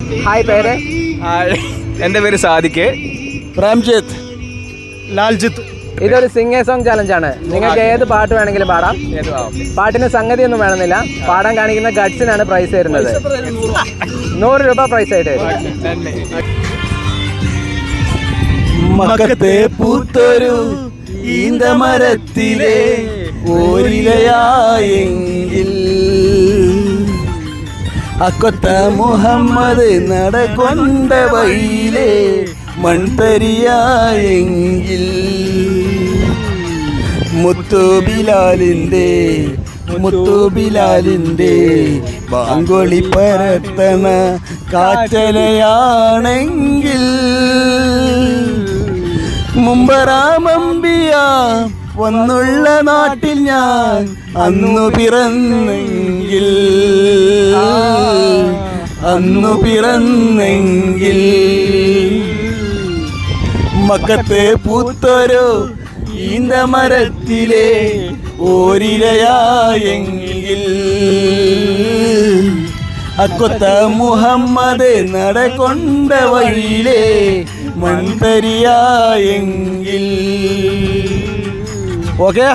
Hi, പേര്? എൻ്റെ പേര് സാദിഖ്. പ്രേംജിത്ത്. ലാൽജിത്ത്. ഇതൊരു സിംഗർ സോങ് ചാലഞ്ചാണ്. നിങ്ങൾക്ക് ഏത് പാട്ട് വേണമെങ്കിലും പാടാം. പാട്ടിന് സംഗതി ഒന്നും വേണമെന്നില്ല. പാടാൻ കാണിക്കുന്ന ഗഡ്സിനാണ് പ്രൈസ് തരുന്നത്. 100 രൂപ പ്രൈസ് ആയിട്ട്. മക്കത്തെ പൂത്തൊരു ഈന്തമരത്തിലെ ഓരിലയായെങ്കിൽ അക്കൊത്ത മുഹമ്മദ് നടകൊണ്ട വഴിയിലെ മൺതരിയായെങ്കിൽ മുത്തുബിലാലിൻ്റെ ബാങ്കൊളി പരത്തണ കാറ്റലയാണെങ്കിൽ മുമ്പറാമമ്പിയ വന്നുള്ള നാട്ടിൽ ഞാൻ അന്നു പിറന്നെങ്കിൽ മക്കത്തെ പൂത്തൊരു ഈന്തമരത്തിലെ ഓരിലയായെങ്കിൽ അക്കൊത്ത മുഹമ്മദ് നടകൊണ്ട വഴിയിലെ മൺതരിയായെങ്കിൽ. ഓക്കെ.